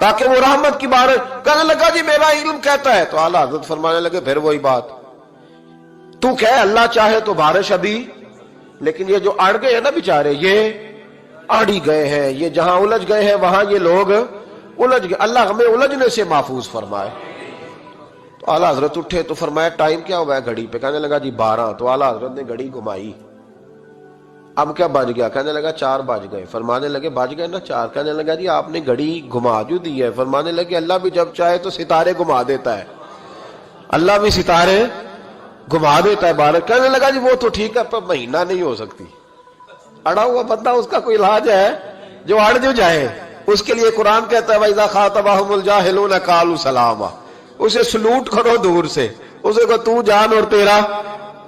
تاکہ وہ رحمت کی بارش. کہنے لگا جی میرا علم کہتا ہے. تو اعلیٰ حضرت فرمانے لگے پھر وہی بات, تو کہے اللہ چاہے تو بارش ابھی, لیکن یہ جو اڑ گئے ہیں نا بیچارے, یہ اڑ ہی گئے ہیں, یہ جہاں الجھ گئے ہیں وہاں یہ لوگ الجھ گئے. اللہ ہمیں الجھنے سے محفوظ فرمائے. تو اعلیٰ حضرت اٹھے تو فرمایا ٹائم کیا ہوا ہے گھڑی پہ؟ کہنے لگا جی 12. تو اعلیٰ حضرت نے گھڑی گھمائی, اب کیا بج گیا؟ کہنے لگا 4 بج گئے. فرمانے لگے بج گئے نا 4. کہنے لگا جی آپ نے گھڑی گھما جو دی ہے. فرمانے لگے اللہ بھی جب چاہے تو ستارے گھما دیتا ہے, اللہ بھی ستارے گھما دیتا ہے بارش. کہنے لگا جی وہ تو ٹھیک ہے پر مہینہ نہیں ہو سکتی. اڑا ہوا بندہ اس کا کوئی علاج ہے جو اڑ جو جائے, اس کے لیے قرآن کہتا ہے وَإِذَا خَاطَبَهُمُ الْجَاهِلُونَ قَالُوا سَلَامًا. اسے سلوٹ کرو دور سے, اسے کو تو جان اور تیرا.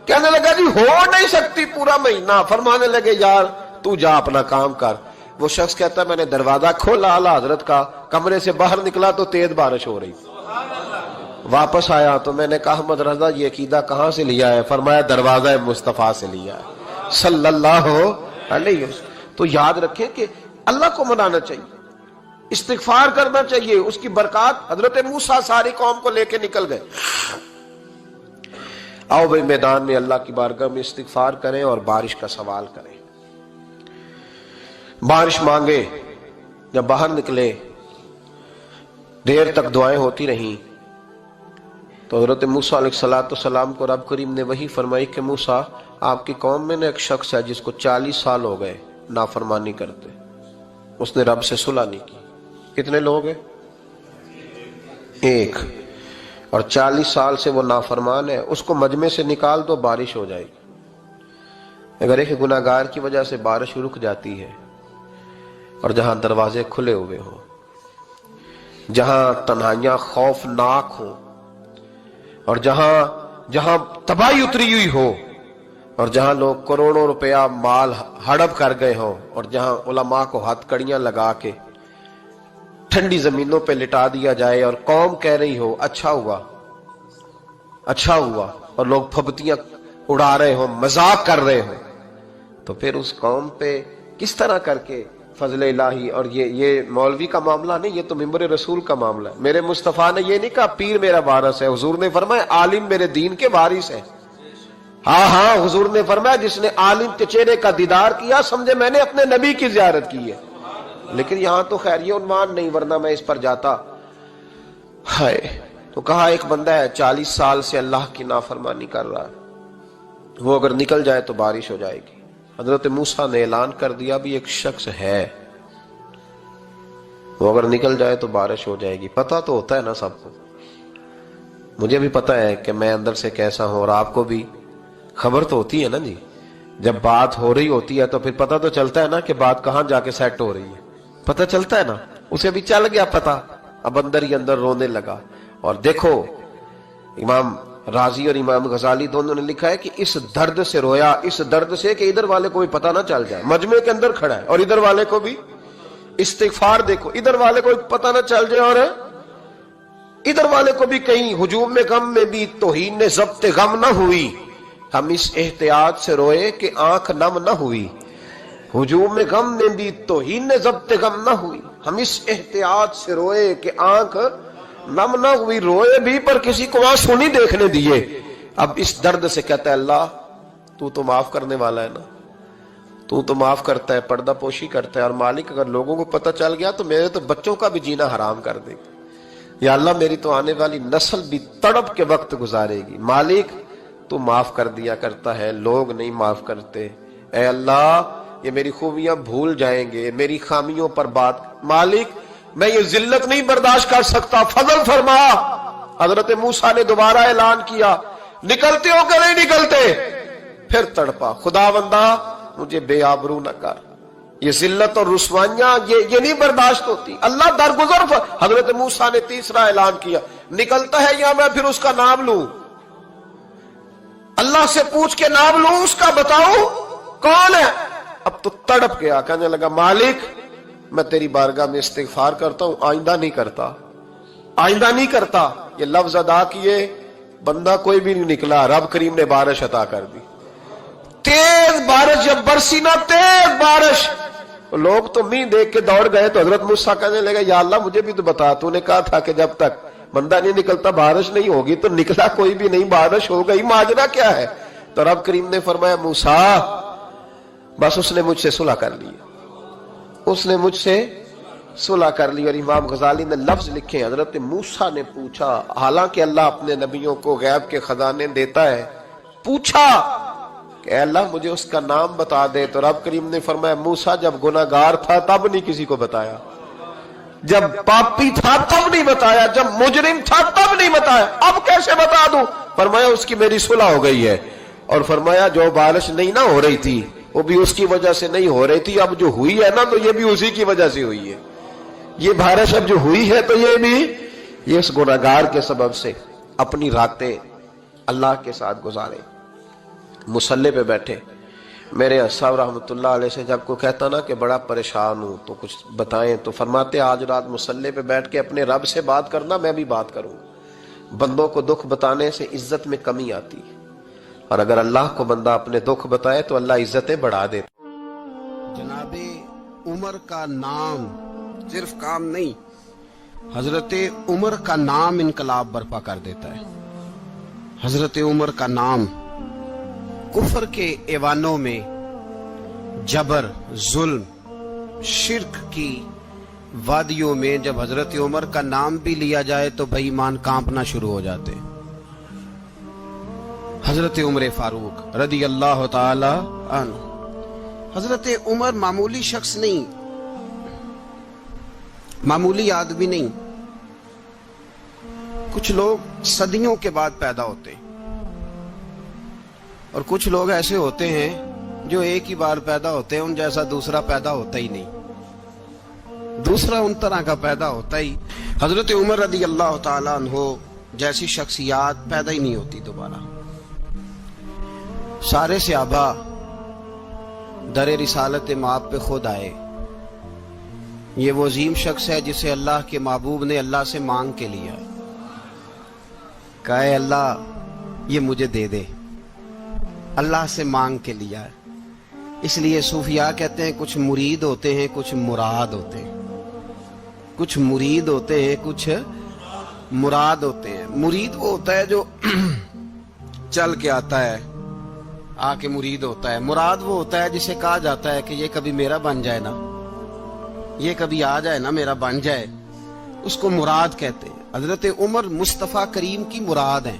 کہنے لگا جی ہو نہیں سکتی پورا مہینہ. فرمانے لگے یار تو جا اپنا کام کر. وہ شخص کہتا ہے میں نے دروازہ کھولا اعلیٰ حضرت کا, کمرے سے باہر نکلا تو تیز بارش ہو رہی. واپس آیا تو میں نے کہا احمد رضا یہ عقیدہ کہاں سے لیا ہے؟ فرمایا دروازہ مصطفیٰ سے لیا ہے صلی اللہ علیہ وسلم. تو یاد رکھیں کہ اللہ کو منانا چاہیے, استغفار کرنا چاہیے, اس کی برکات. حضرت موسیٰ ساری قوم کو لے کے نکل گئے. آؤ بھائی میدان میں اللہ کی بارگاہ میں استغفار کریں اور بارش کا سوال کریں, بارش مانگے. جب باہر نکلے دیر تک دعائیں ہوتی رہیں تو حضرت موسیٰ علیہ السلام کو رب کریم نے وحی فرمائی کہ موسیٰ آپ کی قوم میں نے ایک شخص ہے جس کو 40 سال ہو گئے نافرمانی کرتے, اس نے رب سے صلح نہیں کی. کتنے لوگ ہیں؟ ایک. اور 40 سال سے وہ نافرمان ہے, اس کو مجمع سے نکال دو بارش ہو جائے گی. اگر ایک گناہگار کی وجہ سے بارش رک جاتی ہے اور جہاں دروازے کھلے ہوئے ہوں, جہاں تنہائیاں خوفناک ہوں, اور جہاں تباہی اتری ہوئی ہو, اور جہاں لوگ کروڑوں روپیہ مال ہڑپ کر گئے ہوں, اور جہاں علماء کو ہاتھ کڑیاں لگا کے ٹھنڈی زمینوں پہ لٹا دیا جائے اور قوم کہہ رہی ہو اچھا ہوا اچھا ہوا, اور لوگ پھبتیاں اڑا رہے ہوں, مذاق کر رہے ہوں, تو پھر اس قوم پہ کس طرح کر کے فضل الہی. اور یہ مولوی کا معاملہ نہیں, یہ تو ممبر رسول کا معاملہ ہے. میرے مصطفیٰ نے یہ نہیں کہا پیر میرا وارث ہے, حضور نے فرمایا عالم میرے دین کے وارث ہے. ہاں حضور نے فرمایا جس نے عالم کے چہرے کا دیدار کیا سمجھے میں نے اپنے نبی کی زیارت کی ہے. لیکن یہاں تو خیر یہ عنوان نہیں, ورنہ میں اس پر جاتا. ہائے, تو کہا ایک بندہ ہے 40 سال سے اللہ کی نافرمانی کر رہا ہے, وہ اگر نکل جائے تو بارش ہو جائے گی. حضرت موسیٰ نے اعلان کر دیا بھی ایک شخص ہے, وہ اگر نکل جائے تو بارش ہو جائے گی. پتہ تو ہوتا ہے نا سب کو, مجھے بھی پتہ ہے کہ میں اندر سے کیسا ہوں, اور آپ کو بھی خبر تو ہوتی ہے نا جی. جب بات ہو رہی ہوتی ہے تو پھر پتہ تو چلتا ہے نا کہ بات کہاں جا کے سیٹ ہو رہی ہے, پتہ چلتا ہے نا. اسے بھی چل گیا پتہ, اب اندر ہی اندر رونے لگا. اور دیکھو امام رازی اور امام غزالی دونوں نے لکھا ہے کہ اس درد سے رویا, اس درد سے کہ ادھر والے کو بھی پتہ نہ چل جائے, مجمع کے اندر کھڑا ہے اور ادھر والے کو بھی استغفار دیکھو, ادھر والے کو پتہ نہ چل جائے اور ادھر والے کو بھی کہیں ہجوم میں غم میں بھی توہین نے ضبط غم نہ ہوئی. ہم اس احتیاط سے روئے کہ آنکھ نم نہ ہوئی, ہجوم میں غم میں بھی توہین نے ضبط غم نہ ہوئی. ہم اس احتیاط سے روئے کہ آنکھ نم نہ ہوئی, روئے بھی پر کسی کو آنسو نہیں دیکھنے دیے. اب اس درد سے کہتا ہے اللہ تو تو معاف کرنے والا ہے نا, تو تو معاف کرتا ہے, پردہ پوشی کرتا ہے, اور مالک اگر لوگوں کو پتہ چل گیا تو میرے تو بچوں کا بھی جینا حرام کر دے گا. یا اللہ میری تو آنے والی نسل بھی تڑپ کے وقت گزارے گی. مالک تو معاف کر دیا کرتا ہے, لوگ نہیں معاف کرتے. اے اللہ یہ میری خوبیاں بھول جائیں گے, میری خامیوں پر بات. مالک میں یہ ذلت نہیں برداشت کر سکتا, فضل فرما. حضرت موسیٰ نے دوبارہ اعلان کیا نکلتے ہو کہ نہیں نکلتے؟ پھر تڑپا خداوندا مجھے بے آبرو نہ کر, یہ ذلت اور رسوائیاں یہ نہیں برداشت ہوتی. اللہ درگزر. حضرت موسیٰ نے تیسرا اعلان کیا نکلتا ہے یا میں پھر اس کا نام لوں, اللہ سے پوچھ کے نام لوں اس کا, بتاؤ کون ہے. اب تو تڑپ گیا, کہنے لگا مالک میں تیری بارگاہ میں استغفار کرتا ہوں, آئندہ نہیں کرتا, آئندہ نہیں کرتا. یہ لفظ ادا کیے, بندہ کوئی بھی نہیں نکلا. رب کریم نے بارش عطا کر دی, تیز بارش. جب برسی نا تیز بارش, لوگ تو می دیکھ کے دوڑ گئے تو حضرت موسیٰ کہنے لگے یا اللہ مجھے بھی تو بتا، تو نے کہا تھا کہ جب تک بندہ نہیں نکلتا بارش نہیں ہوگی، تو نکلا کوئی بھی نہیں، بارش ہو گئی، ماجرا کیا ہے؟ تو رب کریم نے فرمایا موسیٰ بس اس نے مجھ سے صلح کر لی، اس نے مجھ سے صلح کر لی۔ اور امام غزالی نے لفظ لکھے، حضرت موسیٰ نے پوچھا، حالانکہ اللہ اپنے نبیوں کو غیب کے خزانے دیتا ہے، پوچھا کہ اے اللہ مجھے اس کا نام بتا دے، تو رب کریم نے فرمایا موسیٰ جب گناہگار تھا تب نہیں کسی کو بتایا، جب پاپی تھا تب نہیں بتایا، جب مجرم تھا تب نہیں بتایا، اب کیسے بتا دوں؟ فرمایا اس کی میری صلح ہو گئی ہے، اور فرمایا جو بارش نہیں نہ ہو رہی تھی وہ بھی اس کی وجہ سے نہیں ہو رہی تھی، اب جو ہوئی ہے نا تو یہ بھی اسی کی وجہ سے ہوئی ہے، یہ بارش اب جو ہوئی ہے تو یہ بھی یہ اس گناہگار کے سبب سے۔ اپنی راتیں اللہ کے ساتھ گزارے، مصلی پہ بیٹھے۔ میرے صاحب رحمۃ اللہ علیہ سے جب کوئی کہتا نا کہ بڑا پریشان ہوں تو کچھ بتائیں، تو فرماتے آج رات مصلی پہ بیٹھ کے اپنے رب سے بات کرنا، میں بھی بات کروں۔ بندوں کو دکھ بتانے سے عزت میں کمی آتی، اور اگر اللہ کو بندہ اپنے دکھ بتائے تو اللہ عزتیں بڑھا دیتا۔ جناب عمر کا نام صرف کام نہیں، حضرت عمر کا نام انقلاب برپا کر دیتا ہے۔ حضرت عمر کا نام کفر کے ایوانوں میں جبر، ظلم، شرک کی وادیوں میں جب حضرت عمر کا نام بھی لیا جائے تو بے ایمان کانپنا شروع ہو جاتے۔ حضرت عمر فاروق رضی اللہ تعالی عنہ، حضرت عمر معمولی شخص نہیں، معمولی آدمی نہیں۔ کچھ لوگ صدیوں کے بعد پیدا ہوتے ہیں اور کچھ لوگ ایسے ہوتے ہیں جو ایک ہی بار پیدا ہوتے ہیں، ان جیسا دوسرا پیدا ہوتا ہی نہیں، دوسرا ان طرح کا پیدا ہوتا ہی۔ حضرت عمر رضی اللہ تعالیٰ عنہ جیسی شخصیات پیدا ہی نہیں ہوتی دوبارہ۔ سارے صحابہ در رسالت مآب پہ خود آئے۔ یہ وہ عظیم شخص ہے جسے اللہ کے محبوب نے اللہ سے مانگ کے لیا، کہا اے اللہ یہ مجھے دے دے، اللہ سے مانگ کے لیا ہے۔ اس لیے صوفیاء کہتے ہیں کچھ مرید ہوتے ہیں کچھ مراد ہوتے ہیں، کچھ مرید ہوتے ہیں کچھ مراد ہوتے ہیں۔ مرید وہ ہوتا ہے جو چل کے آتا ہے، آ کے مرید ہوتا ہے۔ مراد وہ ہوتا ہے جسے کہا جاتا ہے کہ یہ کبھی میرا بن جائے نا، یہ کبھی آ جائے نا، میرا بن جائے، اس کو مراد کہتے ہیں۔ حضرت عمر مصطفیٰ کریم کی مراد ہیں،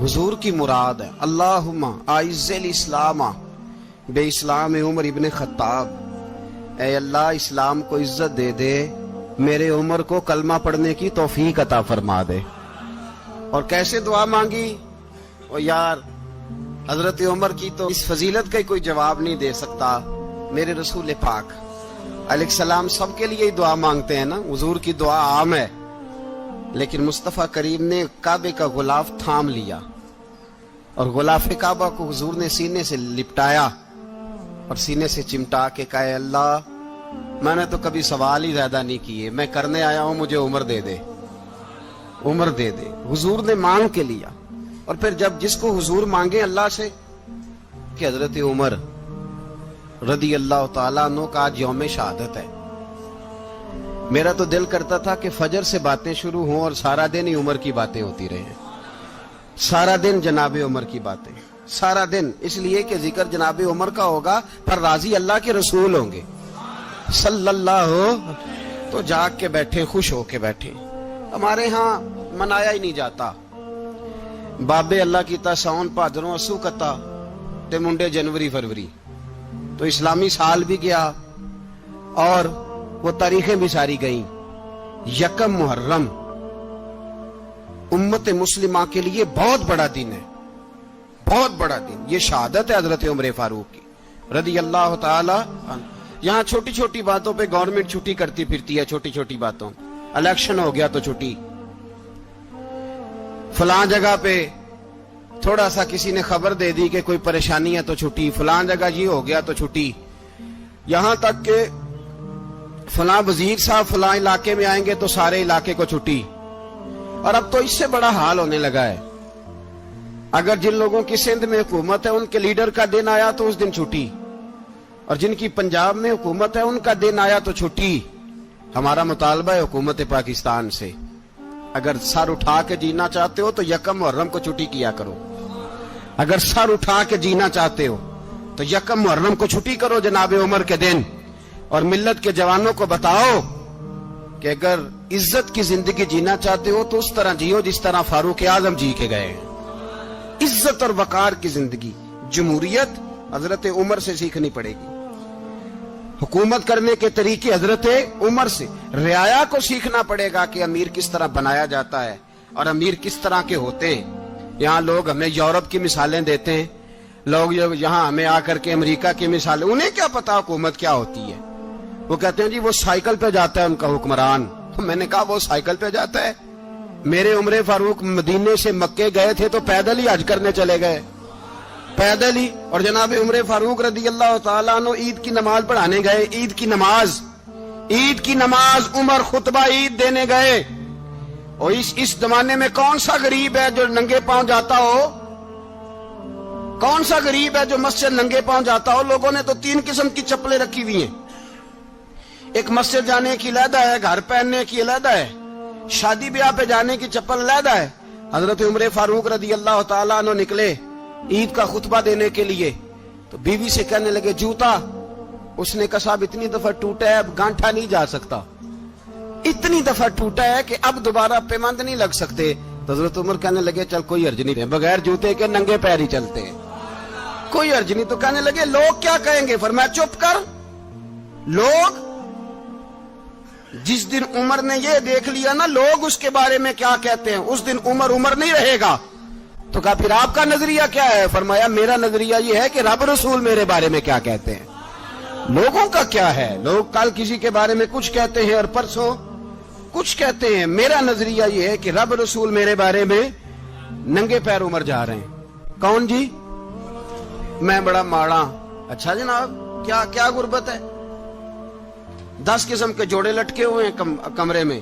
حضور کی مراد ہے۔ اللہم اعز الاسلام بے اسلام عمر ابن خطاب، اے اللہ اسلام کو عزت دے دے، میرے عمر کو کلمہ پڑھنے کی توفیق عطا فرما دے۔ اور کیسے دعا مانگی؟ او یار حضرت عمر کی تو اس فضیلت کا کوئی جواب نہیں دے سکتا۔ میرے رسول پاک علیہ السلام سب کے لیے ہی دعا مانگتے ہیں نا، حضور کی دعا عام ہے، لیکن مصطفیٰ کریم نے کعبے کا غلاف تھام لیا اور غلاف کعبہ کو حضور نے سینے سے لپٹایا اور سینے سے چمٹا کے کہا اے اللہ میں نے تو کبھی سوال ہی زیادہ نہیں کیے، میں کرنے آیا ہوں، مجھے عمر دے دے، عمر دے دے۔ حضور نے مانگ کے لیا۔ اور پھر جب جس کو حضور مانگے اللہ سے کہ حضرت عمر رضی اللہ تعالیٰ عنہ کا آج یوم شہادت ہے، میرا تو دل کرتا تھا کہ فجر سے باتیں شروع ہوں اور سارا دن ہی عمر کی باتیں ہوتی رہیں، سارا دن جناب عمر کی باتیں، سارا دن، اس لیے کہ ذکر جناب عمر کا ہوگا پر راضی اللہ کے رسول ہوں گے صلی اللہ، تو جاگ کے بیٹھے، خوش ہو کے بیٹھے۔ ہمارے ہاں منایا ہی نہیں جاتا، بابے اللہ کیتا ساؤن بھادروں اسو کتا تے منڈے جنوری فروری، تو اسلامی سال بھی گیا اور وہ تاریخیں بھی ساری گئیں۔ یکم محرم امت مسلمہ کے لیے بہت بڑا دن ہے، بہت بڑا دن، یہ شہادت ہے حضرت عمر فاروق کی رضی اللہ تعالی عنہ۔ یہاں چھوٹی چھوٹی باتوں پہ گورنمنٹ چھٹی کرتی پھرتی ہے، چھوٹی چھوٹی باتوں، الیکشن ہو گیا تو چھٹی، فلاں جگہ پہ تھوڑا سا کسی نے خبر دے دی کہ کوئی پریشانی ہے تو چھٹی، فلاں جگہ یہ ہو گیا تو چھٹی، یہاں تک کہ فلاں وزیر صاحب فلاں علاقے میں آئیں گے تو سارے علاقے کو چھٹی۔ اور اب تو اس سے بڑا حال ہونے لگا ہے، اگر جن لوگوں کی سندھ میں حکومت ہے ان کے لیڈر کا دن آیا تو اس دن چھٹی، اور جن کی پنجاب میں حکومت ہے ان کا دن آیا تو چھٹی. ہمارا مطالبہ ہے حکومت پاکستان سے, اگر سر اٹھا کے جینا چاہتے ہو تو یکم محرم کو چھٹی کیا کرو. اگر سر اٹھا کے جینا چاہتے ہو تو یکم محرم کو چھٹی کرو جناب عمر کے دن, اور ملت کے جوانوں کو بتاؤ کہ اگر عزت کی زندگی جینا چاہتے ہو تو اس طرح جیو جس طرح فاروق اعظم جی کے گئے. عزت اور وقار کی زندگی, جمہوریت حضرت عمر سے سیکھنی پڑے گی. حکومت کرنے کے طریقے حضرت عمر سے. رعایا کو سیکھنا پڑے گا کہ امیر کس طرح بنایا جاتا ہے اور امیر کس طرح کے ہوتے ہیں. یہاں لوگ ہمیں یورپ کی مثالیں دیتے ہیں, لوگ یہاں ہمیں آ کر کے امریکہ کی مثالیں, انہیں کیا پتا حکومت کیا ہوتی ہے. وہ کہتے ہیں جی وہ سائیکل پہ جاتا ہے ان کا حکمران. میں نے کہا وہ سائیکل پہ جاتا ہے؟ میرے عمر فاروق مدینے سے مکے گئے تھے تو پیدل ہی حج کرنے چلے گئے, پیدل ہی. اور جناب عمر فاروق رضی اللہ تعالیٰ عنہ عید کی نماز پڑھانے گئے. عید کی نماز عمر خطبہ عید دینے گئے. اور اس زمانے میں کون سا غریب ہے جو ننگے پاؤں جاتا ہو؟ کون سا غریب ہے جو مسجد ننگے پاؤں جاتا ہو؟ لوگوں نے تو 3 قسم کی چپلیں رکھی ہوئی ہیں. ایک مسجد جانے کی علیحدہ ہے, گھر پہننے کی علیحدہ ہے, شادی بیاہ پہ جانے کی چپل علیحدہ ہے. حضرت عمر فاروق رضی اللہ تعالیٰ عنہ نکلے عید کا خطبہ دینے کے لیے تو بیوی سے کہنے لگے جوتا. اس نے کہا صاحب اتنی دفعہ ٹوٹا ہے اب گانٹھا نہیں جا سکتا, اتنی دفعہ ٹوٹا ہے کہ اب دوبارہ پیمند نہیں لگ سکتے. تو حضرت عمر کہنے لگے چل کوئی حرج نہیں, بغیر جوتے کے ننگے پیر ہی چلتے ہیں, کوئی حرج نہیں. تو کہنے لگے لوگ کیا کہیں گے؟ فرمایا چپ کر. لوگ جس دن عمر نے یہ دیکھ لیا نا لوگ اس کے بارے میں کیا کہتے ہیں, اس دن عمر نہیں رہے گا. تو کہا پھر آپ کا نظریہ کیا ہے؟ فرمایا میرا نظریہ یہ ہے کہ رب رسول میرے بارے میں کیا کہتے ہیں. لوگوں کا کیا ہے؟ لوگ کل کسی کے بارے میں کچھ کہتے ہیں اور پرسوں کچھ کہتے ہیں. میرا نظریہ یہ ہے کہ رب رسول میرے بارے میں ننگے پیر عمر جا رہے ہیں. کون جی؟ میں بڑا ماڑا. اچھا جناب کیا غربت ہے؟ 10 قسم کے جوڑے لٹکے ہوئے ہیں کمرے میں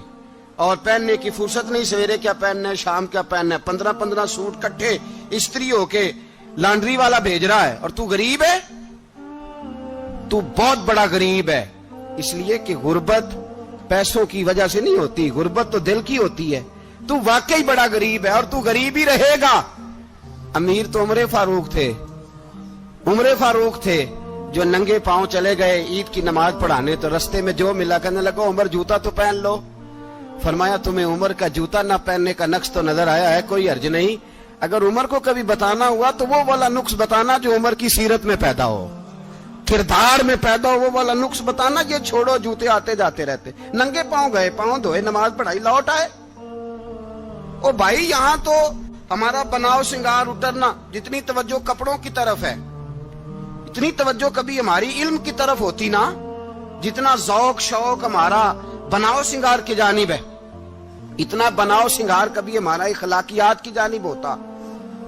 اور پہننے کی فرصت نہیں. سویرے کیا پہننا ہے, شام کیا پہننا ہے, 15 سوٹ کٹھے استری ہو کے لانڈری والا بھیج رہا ہے. اور تو غریب ہے, تو بہت بڑا غریب ہے. اس لیے کہ غربت پیسوں کی وجہ سے نہیں ہوتی, غربت تو دل کی ہوتی ہے. تو واقعی بڑا غریب ہے اور تو غریب ہی رہے گا. امیر تو عمر فاروق تھے جو ننگے پاؤں چلے گئے عید کی نماز پڑھانے. تو رستے میں جو ملا کہنے لگا عمر جوتا تو پہن لو. فرمایا تمہیں عمر کا جوتا نہ پہننے کا نقص تو نظر آیا ہے, کوئی حرج نہیں. اگر عمر کو کبھی بتانا ہوا تو وہ والا نقص بتانا جو عمر کی سیرت میں پیدا ہو, کردار میں پیدا ہو, وہ والا نقص بتانا. یہ چھوڑو جوتے آتے جاتے رہتے. ننگے پاؤں گئے, پاؤں دھوئے, نماز پڑھائی, لوٹ آئے. او بھائی یہاں تو ہمارا بناؤ سنگار اترنا, جتنی توجہ کپڑوں کی طرف ہے اتنی توجہ کبھی ہماری علم کی طرف ہوتی نا, جتنا ذوق شوق ہمارا بناؤ سنگار کی جانب ہے, اتنا بناؤ سنگار کبھی ہمارا اخلاقیات کی جانب ہوتا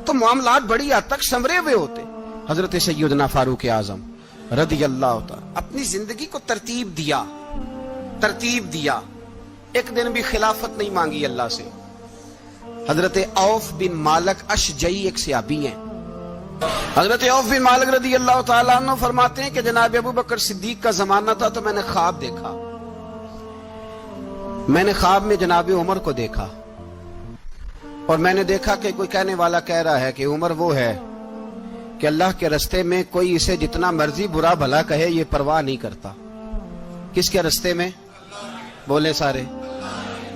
تو معاملات بڑی حد تک سنورے ہوئے ہوتے. حضرت سیدنا فاروق اعظم رضی اللہ تعالی اپنی زندگی کو ترتیب دیا. ایک دن بھی خلافت نہیں مانگی اللہ سے. حضرت عوف بن مالک اشجعی ایک صحابی ہیں. حضرت عوف بن مالک رضی اللہ تعالیٰ عنہ فرماتے ہیں کہ جناب ابو بکر صدیق کا زمانہ تھا تو میں نے خواب دیکھا. میں نے خواب میں جناب عمر کو دیکھا اور میں نے دیکھا کہ کوئی کہنے والا کہہ رہا ہے کہ عمر وہ ہے کہ اللہ کے رستے میں کوئی اسے جتنا مرضی برا بھلا کہے یہ پرواہ نہیں کرتا. کس کے رستے میں؟ بولے سارے.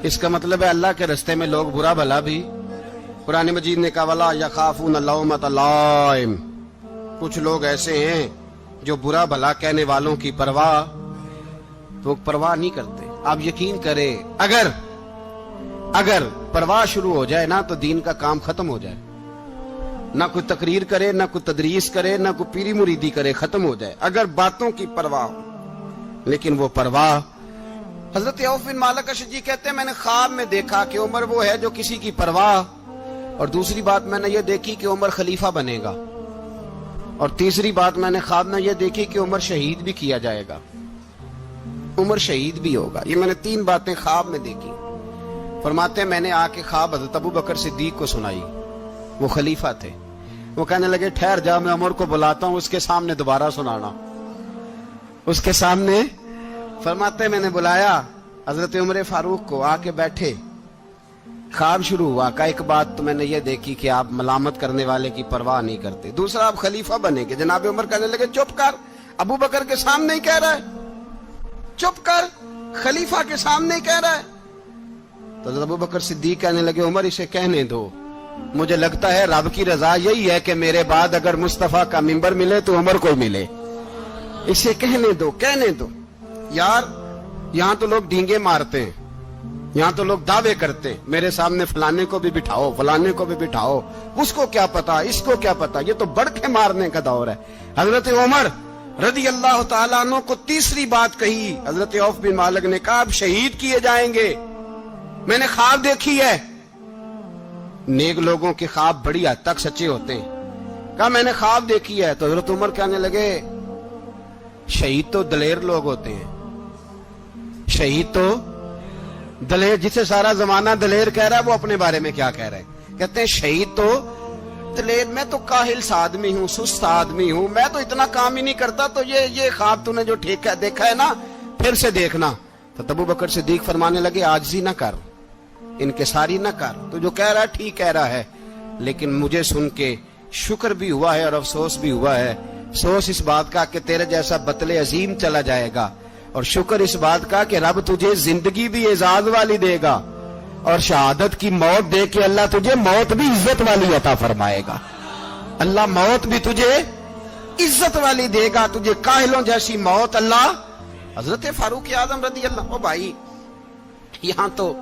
اس کا مطلب ہے اللہ کے رستے میں لوگ برا بھلا بھی. قرآن مجید نے کہا وَلَا يَخَافُونَ لَوْمَةَ لَائِمٍ. کچھ لوگ ایسے ہیں جو برا بھلا کہنے والوں کی پرواہ نہیں کرتے. آپ یقین کریں اگر پرواہ شروع ہو جائے نا تو دین کا کام ختم ہو جائے. نہ کوئی تقریر کرے, نہ کوئی تدریس کرے, نہ کوئی پیری مریدی کرے, ختم ہو جائے اگر باتوں کی پرواہ ہو. لیکن وہ پرواہ. حضرت عوف بن مالک اشجعی کہتے ہیں میں نے خواب میں دیکھا کہ عمر وہ ہے جو کسی کی پرواہ. اور دوسری بات میں نے یہ دیکھی کہ عمر خلیفہ بنے گا. اور تیسری بات میں نے خواب میں یہ دیکھی کہ عمر شہید بھی کیا جائے گا, عمر شہید بھی ہوگا. یہ میں نے 3 باتیں خواب میں دیکھی. فرماتے ہیں میں نے آ کے خواب حضرت ابو بکر صدیق کو سنائی. وہ خلیفہ تھے. وہ کہنے لگے ٹھہر جا, میں عمر کو بلاتا ہوں, اس کے سامنے دوبارہ سنانا. اس کے سامنے فرماتے میں نے بلایا حضرت عمر فاروق کو، آ کے بیٹھے، خواب شروع ہوا کہ ایک بات تو میں نے یہ دیکھی کہ آپ ملامت کرنے والے کی پرواہ نہیں کرتے، دوسرا آپ خلیفہ بنے گے۔ جناب عمر کہنے لگے چپ کر، ابو بکر کے سامنے ہی کہہ رہا ہے، چپ کر، خلیفہ کے سامنے ہی کہہ رہا ہے۔ تو حضرت ابو بکر صدیق کہنے لگے عمر اسے کہنے دو، مجھے لگتا ہے رب کی رضا یہی ہے کہ میرے بعد اگر مصطفیٰ کا منبر ملے تو عمر کو ملے، اسے کہنے دو، کہنے دو۔ یار یہاں تو لوگ ڈینگے مارتے ہیں، یہاں تو لوگ دعوے کرتے ہیں، میرے سامنے فلانے کو بھی بٹھاؤ، فلانے کو بھی بٹھاؤ، اس کو کیا پتا، اس کو کیا پتا، یہ تو بڑکے مارنے کا دور ہے۔ حضرت عمر رضی اللہ تعالیٰ عنہ کو تیسری بات کہی، حضرت عوف بن مالک نے کہا آپ شہید کیے جائیں گے، میں نے خواب دیکھی ہے۔ نیک لوگوں کے خواب بڑی حد تک سچے ہوتے ہیں، کہا میں نے خواب دیکھی ہے۔ تو حضرت عمر کہنے لگے شہید تو دلیر لوگ ہوتے ہیں، شہید تو دلیر، جسے سارا زمانہ دلیر کہہ رہا ہے وہ اپنے بارے میں کیا کہہ رہے ہیں، کہتے ہیں شہید تو دلیر، میں تو کاہل سا آدمی ہوں، سست آدمی ہوں، میں تو اتنا کام ہی نہیں کرتا، تو یہ خواب تو نے جو دیکھا ہے نا پھر سے دیکھنا۔ تو ابو بکر صدیق فرمانے لگے عاجزی نہ کر، انکساری نہ کر، تو جو کہہ رہا ہے ٹھیک کہہ رہا ہے، لیکن مجھے سن کے شکر بھی ہوا ہے اور افسوس بھی ہوا ہے۔ افسوس اس بات کا کہ تیرے جیسا بطل عظیم چلا جائے گا، اور شکر اس بات کا کہ رب تجھے زندگی بھی اعزاز والی دے گا، اور شہادت کی موت دے کے اللہ تجھے موت بھی عزت والی عطا فرمائے گا۔ اللہ موت بھی تجھے عزت والی دے گا، تجھے کاہلوں جیسی موت اللہ۔ حضرت فاروق اعظم رضی اللہ، او بھائی یہاں تو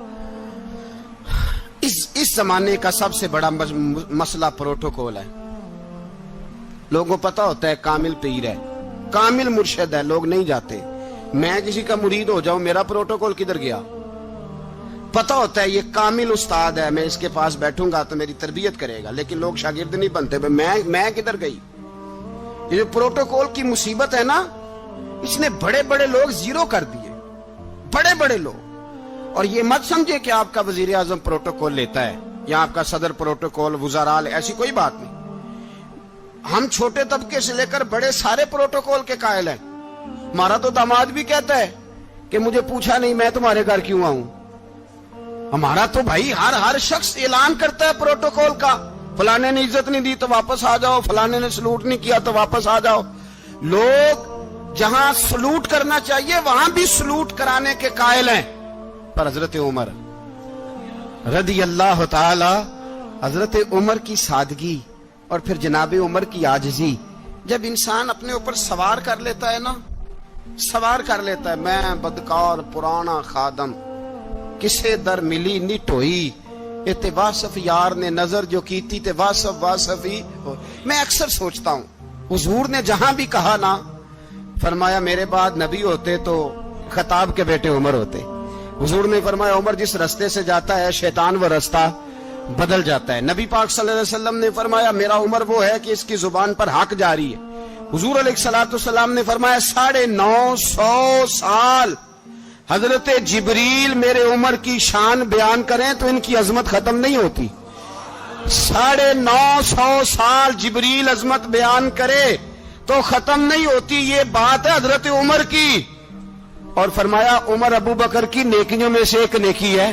اس زمانے کا سب سے بڑا مسئلہ پروٹوکول ہے۔ لوگوں پتہ ہوتا ہے کامل پیر ہے، کامل مرشد ہے، لوگ نہیں جاتے۔ میں کسی کا مرید ہو جاؤں، میرا پروٹوکول کدھر گیا؟ پتہ ہوتا ہے یہ کامل استاد ہے، میں اس کے پاس بیٹھوں گا تو میری تربیت کرے گا، لیکن لوگ شاگرد نہیں بنتے، میں کدھر گئی؟ یہ جو پروٹوکول کی مصیبت ہے نا، اس نے بڑے بڑے لوگ زیرو کر دیے، بڑے بڑے لوگ۔ اور یہ مت سمجھے کہ آپ کا وزیر اعظم پروٹوکول لیتا ہے یا آپ کا صدر پروٹوکول، وزراء، ایسی کوئی بات نہیں۔ ہم چھوٹے طبقے سے لے کر بڑے سارے پروٹوکول کے قائل ہیں۔ ہمارا تو داماد بھی کہتا ہے کہ مجھے پوچھا نہیں میں تمہارے گھر کیوں آؤں۔ ہمارا تو بھائی ہر شخص اعلان کرتا ہے پروٹوکول کا، فلانے نے عزت نہیں دی تو واپس آ جاؤ، فلانے نے سلوٹ نہیں کیا تو واپس آ جاؤ۔ لوگ جہاں سلوٹ کرنا چاہیے وہاں بھی سلوٹ کرانے کے قائل ہیں۔ پر حضرت عمر رضی اللہ تعالی، حضرت عمر کی سادگی اور پھر جناب عمر کی عاجزی، جب انسان اپنے اوپر سوار کر لیتا ہے نا، سوار کر لیتا ہے، میں بدکار پرانا خادم، کسے در ملی نٹ ہوئی، تے واصف یار نے نظر جو کیتی تے واصف ہی۔ میں اکثر سوچتا ہوں حضور نے جہاں بھی کہا نا، فرمایا میرے بعد نبی ہوتے تو خطاب کے بیٹے عمر ہوتے۔ حضور نے فرمایا عمر جس رستے سے جاتا ہے شیطان وہ رستہ بدل جاتا ہے۔ نبی پاک صلی اللہ علیہ وسلم نے فرمایا میرا عمر وہ ہے کہ اس کی زبان پر حق جاری ہے۔ حضور علیہ الصلوۃ والسلام نے فرمایا 950 سال حضرت جبریل میرے عمر کی شان بیان کریں تو ان کی عظمت ختم نہیں ہوتی۔ 950 سال جبریل عظمت بیان کرے تو ختم نہیں ہوتی۔ یہ بات ہے حضرت عمر کی، اور فرمایا عمر ابو بکر کی نیکیوں میں سے ایک نیکی ہے،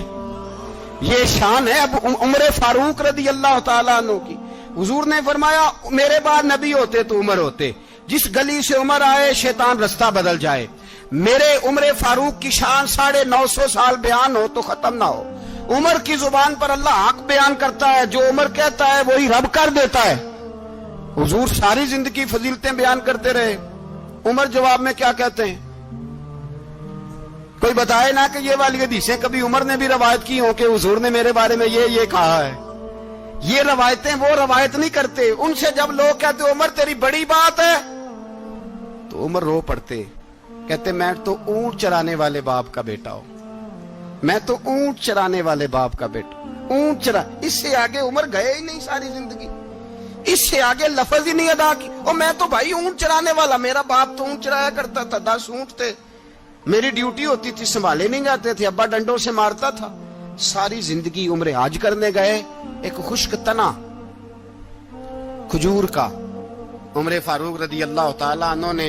یہ شان ہے اب عمر فاروق رضی اللہ تعالیٰ عنہ کی۔ حضور نے فرمایا میرے بعد نبی ہوتے تو عمر ہوتے، جس گلی سے عمر آئے شیطان رستہ بدل جائے۔ میرے عمر فاروق کی شان 950 سال بیان ہو تو ختم نہ ہو۔ عمر کی زبان پر اللہ حق بیان کرتا ہے، جو عمر کہتا ہے وہی رب کر دیتا ہے۔ حضور ساری زندگی فضیلتیں بیان کرتے رہے، عمر جواب میں کیا کہتے ہیں؟ کوئی بتائے نا کہ یہ والی حدیثیں کبھی عمر نے بھی روایت کی ہوں کہ حضور نے میرے بارے میں یہ کہا ہے۔ یہ روایتیں وہ روایت نہیں کرتے، ان سے جب لوگ کہتے عمر تیری بڑی بات ہے تو عمر رو پڑتے، کہتے میں تو اونٹ چرانے والے باپ کا بیٹا ہوں، میں تو اونٹ چرانے والے باپ کا بیٹا، اونٹ چرا۔ اس سے آگے عمر گئے ہی نہیں ساری زندگی، اس سے آگے لفظ ہی نہیں ادا کی۔ اور میں تو بھائی اونٹ چرانے والا، میرا باپ تو اونٹ چرایا کرتا تھا، 10 اونٹ تھے، میری ڈیوٹی ہوتی تھی، سنبھالے نہیں جاتے تھے، ابا ڈنڈوں سے مارتا تھا۔ ساری زندگی عمر حج کرنے گئے، ایک خشک تنا کھجور کا عمر فاروق رضی اللہ تعالیٰ عنہ نے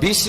20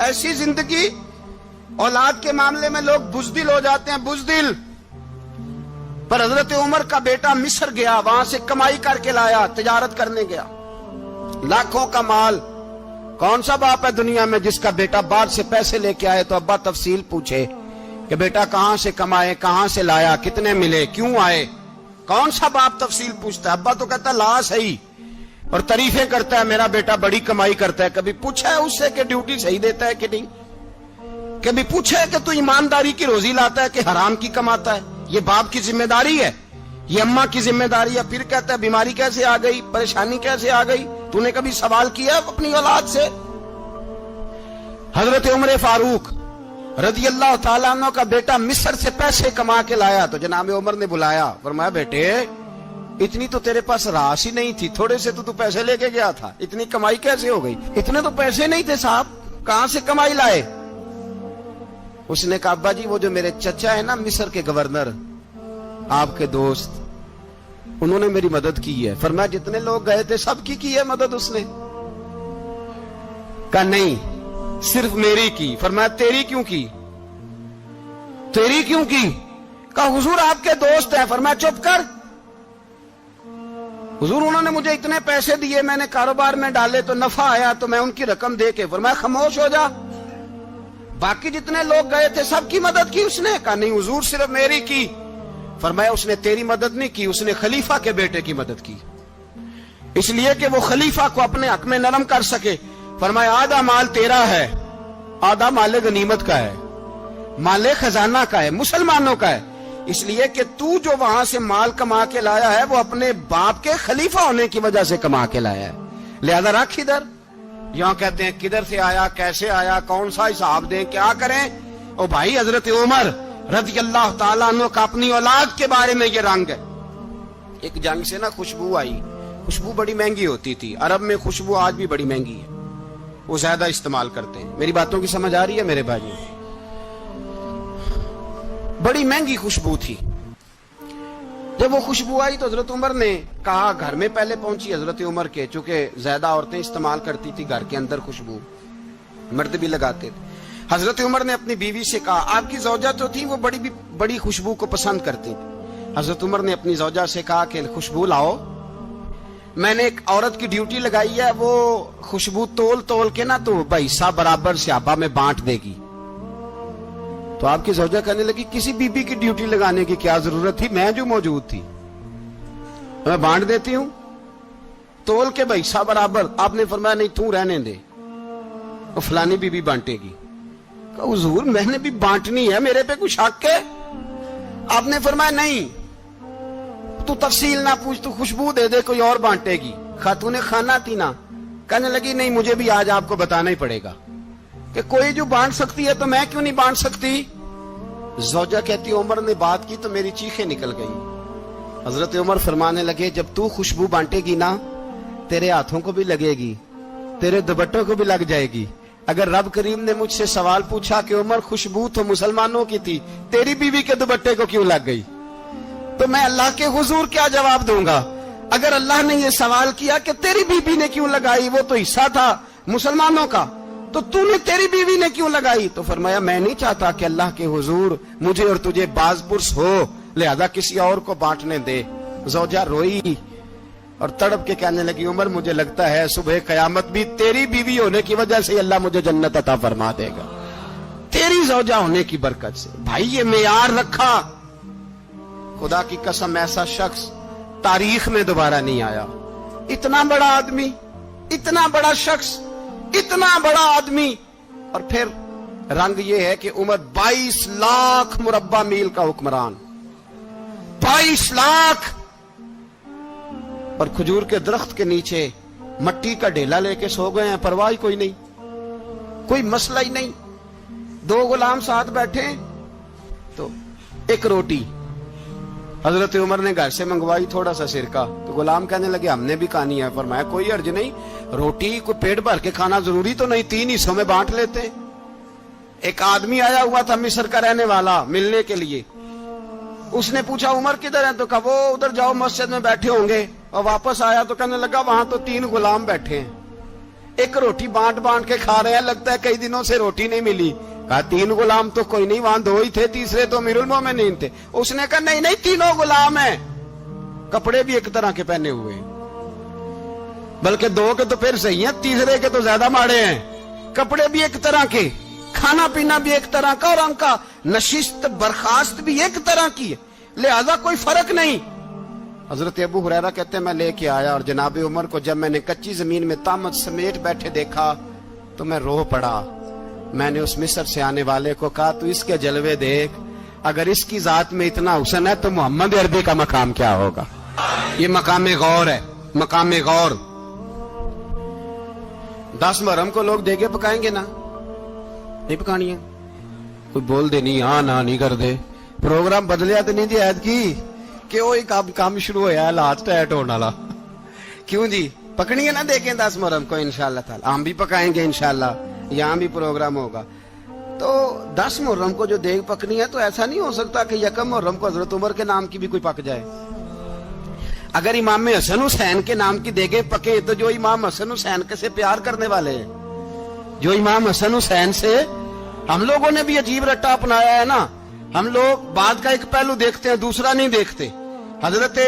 ایسی زندگی، اولاد کے معاملے میں لوگ بزدل ہو جاتے ہیں، بزدل. پر حضرت عمر کا بیٹا مصر گیا، وہاں سے کمائی کر کے لایا، تجارت کرنے گیا، لاکھوں کا مال. کون سا باپ ہے دنیا میں جس کا بیٹا باہر سے پیسے لے کے آئے تو ابا تفصیل پوچھے کہ بیٹا کہاں سے کمائے، کہاں سے لایا، کتنے ملے، کیوں آئے؟ کون سا باپ تفصیل پوچھتا ہے؟ ابا تو کہتا ہے لا صحیح، اور تعریفیں کرتا ہے میرا بیٹا بڑی کمائی کرتا ہے. کبھی پوچھا ہے اس سے کہ ڈیوٹی صحیح دیتا ہے کہ نہیں؟ کبھی پوچھا ہے کہ تو ایمانداری کی روزی لاتا ہے کہ حرام کی کماتا ہے؟ یہ باپ کی ذمہ داری ہے، یہ اماں کی ذمہ داری ہے. پھر کہتا ہے بیماری کیسے آ گئی، پریشانی کیسے آ گئی؟ تو نے کبھی سوال کیا اپنی اولاد سے؟ حضرت عمر فاروق رضی اللہ تعالیٰ عنہ کا بیٹا مصر سے پیسے کما کے لایا تو جناب عمر نے بلایا، فرمایا بیٹے اتنی تو تیرے پاس راس ہی نہیں تھی، تھوڑے سے تو پیسے لے کے گیا تھا، اتنی کمائی کیسے ہو گئی؟ اتنے تو پیسے نہیں تھے صاحب، کہاں سے کمائی لائے؟ اس نے کہا ابا جی وہ جو میرے چچا ہے نا مصر کے گورنر، آپ کے دوست، انہوں نے میری مدد کی ہے. فرمایا جتنے لوگ گئے تھے سب کی ہے مدد اس نے؟ کہا نہیں صرف میری کی. فرمایا تیری کیوں کی؟ تیری کیوں کی؟ کہا حضور آپ کے دوست ہیں. فرمایا چپ کر حضور انہوں نے مجھے اتنے پیسے دیے، میں نے کاروبار میں ڈالے تو نفع آیا تو میں ان کی رقم دے کے. فرمایا خاموش ہو جا، باقی جتنے لوگ گئے تھے سب کی مدد کی اس نے؟ کہا نہیں حضور صرف میری کی. فرمایا اس نے تیری مدد نہیں کی، اس نے خلیفہ کے بیٹے کی مدد کی، اس لیے کہ وہ خلیفہ کو اپنے حق میں نرم کر سکے. فرمایا آدھا مال تیرا ہے، آدھا مال غنیمت کا ہے، مال خزانہ کا ہے، مسلمانوں کا ہے. اس لیے کہ تو جو وہاں سے مال کما کے لایا ہے وہ اپنے باپ کے خلیفہ ہونے کی وجہ سے کما کے لایا ہے، لہذا رکھ ادھر. یہاں کہتے ہیں کدھر سے آیا، کیسے آیا، کون سا حساب دیں، کیا کریں؟ او بھائی حضرت عمر رضی اللہ تعالیٰ عنہ کا اپنی اولاد کے بارے میں یہ رنگ ہے. ایک جنگ سے نا خوشبو آئی، خوشبو بڑی مہنگی ہوتی تھی، عرب میں خوشبو آج بھی بڑی مہنگی ہے، وہ زیادہ استعمال کرتے ہیں. میری باتوں کی سمجھ آ رہی ہے میرے بھائی؟ بڑی مہنگی خوشبو تھی. جب وہ خوشبو آئی تو حضرت عمر نے کہا، گھر میں پہلے پہنچی حضرت عمر کے، چونکہ زیادہ عورتیں استعمال کرتی تھی گھر کے اندر خوشبو، مرد بھی لگاتے تھے. حضرت عمر نے اپنی بیوی سے کہا، آپ کی زوجہ تو تھی وہ بڑی خوشبو کو پسند کرتی تھی. حضرت عمر نے اپنی زوجہ سے کہا کہ خوشبو لاؤ، میں نے ایک عورت کی ڈیوٹی لگائی ہے، وہ خوشبو تول کے نا تو حصہ برابر صحابہ میں بانٹ دے گی. تو آپ کی زوجہ کہنے لگی کسی بی بی کی ڈیوٹی لگانے کی کیا ضرورت تھی، میں جو موجود تھی میں بانٹ دیتی ہوں تول کے حصہ برابر. آپ نے فرمایا نہیں تو رہنے دے، وہ فلانی بی بی بانٹے گی. کہا حضور میں نے بھی بانٹنی ہے، میرے پہ کچھ حق ہے؟ آپ نے فرمایا نہیں تو تفصیل نہ پوچھ، تو خوشبو دے دے، کوئی اور بانٹے گی. خاتون خانہ تھی نا، کہنے لگی نہیں مجھے بھی آج آپ کو بتانا ہی پڑے گا کہ کوئی جو بانٹ سکتی ہے تو میں کیوں نہیں بانٹ سکتی؟ زوجہ کہتی عمر نے بات کی تو میری چیخیں نکل گئی. حضرت عمر فرمانے لگے جب تو خوشبو بانٹے گی نا تیرے ہاتھوں کو بھی لگے گی، تیرے دوپٹوں کو بھی لگ جائے گی. اگر رب کریم نے مجھ سے سوال پوچھا کہ عمر خوشبو تو مسلمانوں کی تھی، تیری بیوی کے دوپٹے کو کیوں لگ گئی، تو میں اللہ کے حضور کیا جواب دوں گا؟ اگر اللہ نے یہ سوال کیا کہ تیری بیوی نے کیوں لگائی، وہ تو حصہ تھا مسلمانوں کا، تو تو نے تیری بیوی نے کیوں لگائی؟ تو فرمایا میں نہیں چاہتا کہ اللہ کے حضور مجھے اور تجھے باز پرس ہو، لہذا کسی اور کو بانٹنے دے. زوجہ روئی اور تڑپ کے کہنے لگی عمر مجھے لگتا ہے صبح قیامت بھی تیری بیوی ہونے کی وجہ سے اللہ مجھے جنت عطا فرما دے گا، تیری زوجہ ہونے کی برکت سے. بھائی یہ معیار رکھا، خدا کی قسم ایسا شخص تاریخ میں دوبارہ نہیں آیا. اتنا بڑا آدمی، اتنا بڑا شخص، اتنا بڑا آدمی، اور پھر رنگ یہ ہے کہ عمر 22 لاکھ مربع میل کا حکمران، 22 لاکھ، اور کھجور کے درخت کے نیچے مٹی کا ڈھیلا لے کے سو گئے ہیں، پرواہ کوئی نہیں، کوئی مسئلہ ہی نہیں. 2 غلام ساتھ بیٹھے تو ایک روٹی حضرت عمر نے گھر سے منگوائی، تھوڑا سا سرکہ، تو غلام کہنے لگے ہم نے بھی کھانی ہے. فرمایا کوئی حرج نہیں، روٹی کو پیٹ بھر کے کھانا ضروری تو نہیں، 3 حصوں میں بانٹ لیتے. ایک آدمی آیا ہوا تھا مصر کا رہنے والا ملنے کے لیے، اس نے پوچھا عمر کدھر ہیں؟ تو کہا وہ ادھر جاؤ مسجد میں بیٹھے ہوں گے. اور واپس آیا تو کہنے لگا وہاں تو 3 غلام بیٹھے ہیں. ایک روٹی بانٹ بانٹ کے کھا رہے ہیں, لگتا ہے کئی دنوں سے روٹی نہیں ملی. کہا 3 غلام تو کوئی نہیں, وہاں 2 ہی تھے, تیسرے تو امیر المومنین تھے. اس نے کہا نہیں نہیں 3 غلام ہیں, کپڑے بھی ایک طرح کے پہنے ہوئے, بلکہ 2 کے تو پھر صحیح ہیں, تیسرے کے تو زیادہ ماڑے ہیں. کپڑے بھی ایک طرح کے, کھانا پینا بھی ایک طرح کا, اور ان کا نشست برخاست بھی ایک طرح کی ہے, لہذا کوئی فرق نہیں. حضرت ابو ہریرہ کہتے ہیں میں لے کے آیا, اور جناب عمر کو جب میں نے کچی زمین میں تامت سمیٹ بیٹھے دیکھا تو میں رو پڑا. میں نے اس مصر سے آنے والے کو کہا تو اس کے جلوے دیکھ, اگر اس کی ذات میں اتنا حسن ہے تو محمد عربی کا مقام کیا ہوگا. یہ مقام غور ہے, مقام غور. 10 محرم کو لوگ دیگے پکائیں گے نا, نہیں پکانی ہے, کوئی بول دے نہیں ہاں نہ نہیں کر دے, پروگرام بدلیا تو نہیں دی عید کی کہ وہ کام شروع ہوا ہے لات ٹائٹ ہونے والا. کیوں جی پکنی ہے نا دیکھیں 10 محرم کو انشاءاللہ تعالی, ہم بھی پکائیں گے انشاءاللہ, یہاں بھی پروگرام ہوگا. تو 10 محرم کو جو دیگ پکنی ہے تو ایسا نہیں ہو سکتا کہ 1 محرم کو حضرت عمر کے نام کی بھی کوئی پک جائے. اگر امام حسن حسین کے نام کی دیگیں پکے تو جو امام حسن حسین کے سے پیار کرنے والے ہیں, جو امام حسن حسین سے, ہم لوگوں نے بھی عجیب رٹا اپنایا ہے نا, ہم لوگ بات کا ایک پہلو دیکھتے ہیں دوسرا نہیں دیکھتے. حضرت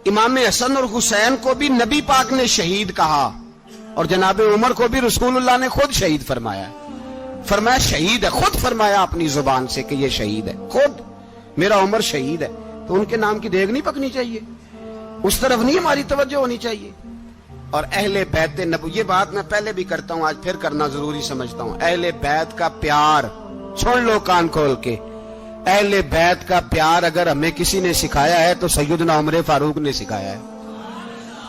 امام حسن اور حسین کو بھی نبی پاک نے شہید کہا, اور جناب عمر کو بھی رسول اللہ نے خود شہید فرمایا. فرمایا شہید ہے, خود فرمایا اپنی زبان سے کہ یہ شہید ہے, خود میرا عمر شہید ہے. تو ان کے نام کی دیگ نہیں پکنی چاہیے, اس طرف نہیں ہماری توجہ ہونی چاہیے. اور اہل بیت نبو, یہ بات میں پہلے بھی کرتا ہوں, آج پھر کرنا ضروری سمجھتا ہوں. اہل بیت کا پیار سن لو کان کھول کے, اہل بیت کا پیار اگر ہمیں کسی نے سکھایا ہے تو سیدنا عمر فاروق نے سکھایا ہے.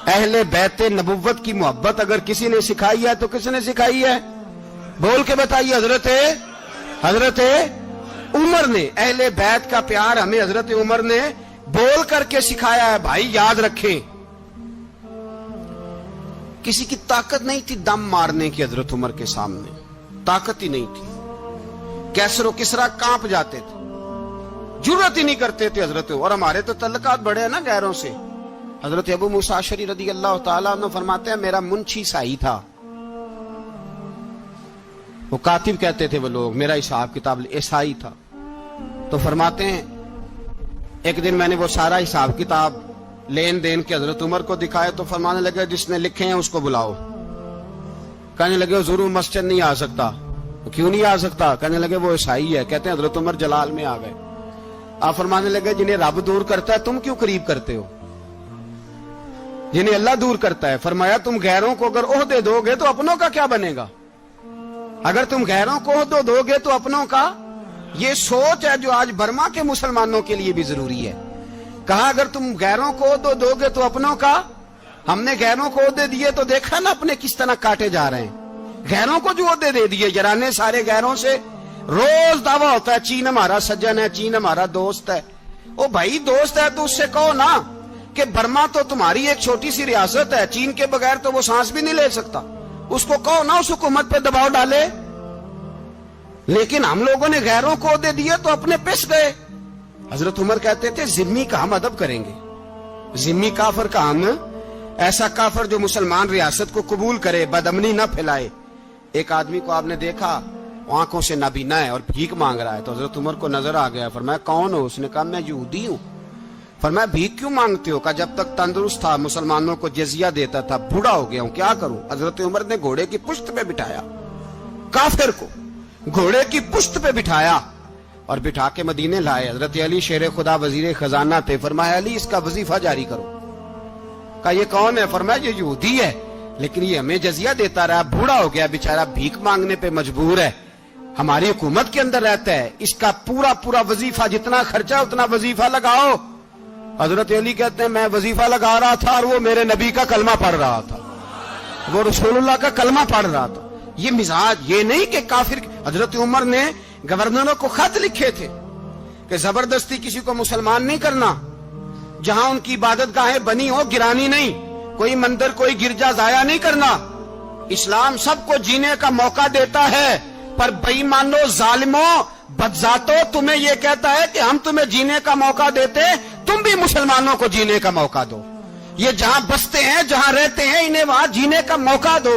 اہل بیت نبوت کی محبت اگر کسی نے سکھائی ہے تو کس نے سکھائی ہے, بول کے بتائیے. حضرت عمر نے. اہل بیت کا پیار ہمیں حضرت عمر نے بول کر کے سکھایا ہے. بھائی یاد رکھیں, کسی کی طاقت نہیں تھی دم مارنے کی حضرت عمر کے سامنے, طاقت ہی نہیں تھی. کیسر و کسرا کانپ جاتے تھے, جرأت ہی نہیں کرتے تھے حضرت. اور ہمارے تو تعلقات بڑے ہیں نا غیروں سے. حضرت ابو موسیٰ اشعری رضی اللہ تعالیٰ عنہ فرماتے ہیں میرا منشی سائی تھا, وہ کاتب کہتے تھے وہ لوگ, میرا حساب کتاب عیسائی تھا. تو فرماتے ہیں ایک دن میں نے وہ سارا حساب کتاب لین دین کے حضرت عمر کو دکھائے تو فرمانے لگے جس نے لکھے ہیں اس کو بلاؤ. کہنے لگے ضرور مسجد نہیں آ سکتا. کیوں نہیں آ سکتا؟ کہنے لگے وہ عیسائی ہے. کہتے ہیں حضرت عمر جلال میں آ گئے. آپ فرمانے لگے جنہیں رب دور کرتا ہے تم کیوں قریب کرتے ہو, جنہیں اللہ دور کرتا ہے. فرمایا تم غیروں کو اگر عہدے دو گے تو اپنوں کا کیا بنے گا, اگر تم غیروں کو عہدے دو گے تو اپنوں کا. یہ سوچ ہے جو آج برما کے مسلمانوں کے لیے بھی ضروری ہے. کہا اگر تم غیروں کو عہدے دو گے تو اپنوں کا. ہم نے غیروں کو عہدے دیے تو دیکھا نا اپنے کس طرح کاٹے جا رہے ہیں. غیروں کو جو عہدے دے دیے جرانے سارے غیروں سے. روز دعویٰ ہوتا ہے چین ہمارا سجن ہے, چین ہمارا دوست ہے. او بھائی دوست ہے تو اس سے کہو نا کہ برما تو تمہاری ایک چھوٹی سی ریاست ہے, چین کے بغیر تو وہ سانس بھی نہیں لے سکتا. اس کو کہو نا اس حکومت پہ دباؤ ڈالے. لیکن ہم لوگوں نے غیروں کو عہدے دیے تو اپنے پس گئے. حضرت عمر کہتے تھے ذمی کا ہم ادب کریں گے, ذمی کافر کا ہم, ایسا کافر جو مسلمان ریاست کو قبول کرے, بدامنی نہ پھیلائے. ایک آدمی کو آپ نے دیکھا آنکھوں سے نابینا ہے اور بھیک مانگ رہا ہے, تو حضرت عمر کو نظر آ گیا. فرمایا کون ہو؟ اس نے کہا میں یہودی ہوں. فرمایا بھیک کیوں مانگتے ہو؟ کہا جب تک تندرست تھا مسلمانوں کو جزیہ دیتا تھا, بوڑھا ہو گیا ہوں کیا کروں. حضرت عمر نے گھوڑے کی پشت پہ بٹھایا, کافر کو گھوڑے کی پشت پہ بٹھایا اور بٹھا کے مدینے لائے. حضرت علی شیر خدا وزیر خزانہ تھے. فرمایا علی اس کا وظیفہ جاری کرو. کہا یہ کون ہے؟ فرمایا یہ یہودی ہے لیکن یہ ہمیں جزیہ دیتا رہا, بوڑھا ہو گیا بیچارہ, بھیک مانگنے پہ مجبور ہے, ہماری حکومت کے اندر رہتا ہے, اس کا پورا وظیفہ جتنا خرچہ اتنا وظیفہ لگاؤ. حضرت علی کہتے ہیں میں وظیفہ لگا رہا تھا اور وہ میرے نبی کا کلمہ پڑھ رہا تھا, وہ رسول اللہ کا کلمہ پڑھ رہا تھا. یہ مزاج, یہ نہیں کہ کافر. حضرت عمر نے گورنروں کو خط لکھے تھے کہ زبردستی کسی کو مسلمان نہیں کرنا, جہاں ان کی عبادت گاہیں بنی ہو گرانی نہیں, کوئی مندر کوئی گرجا ضائع نہیں کرنا. اسلام سب کو جینے کا موقع دیتا ہے, پر بے ایمانو ظالموں بدذاتوں تمہیں یہ کہتا ہے کہ ہم تمہیں جینے کا موقع دیتے, تم بھی مسلمانوں کو جینے کا موقع دو. یہ جہاں بستے ہیں جہاں رہتے ہیں انہیں وہاں جینے کا موقع دو.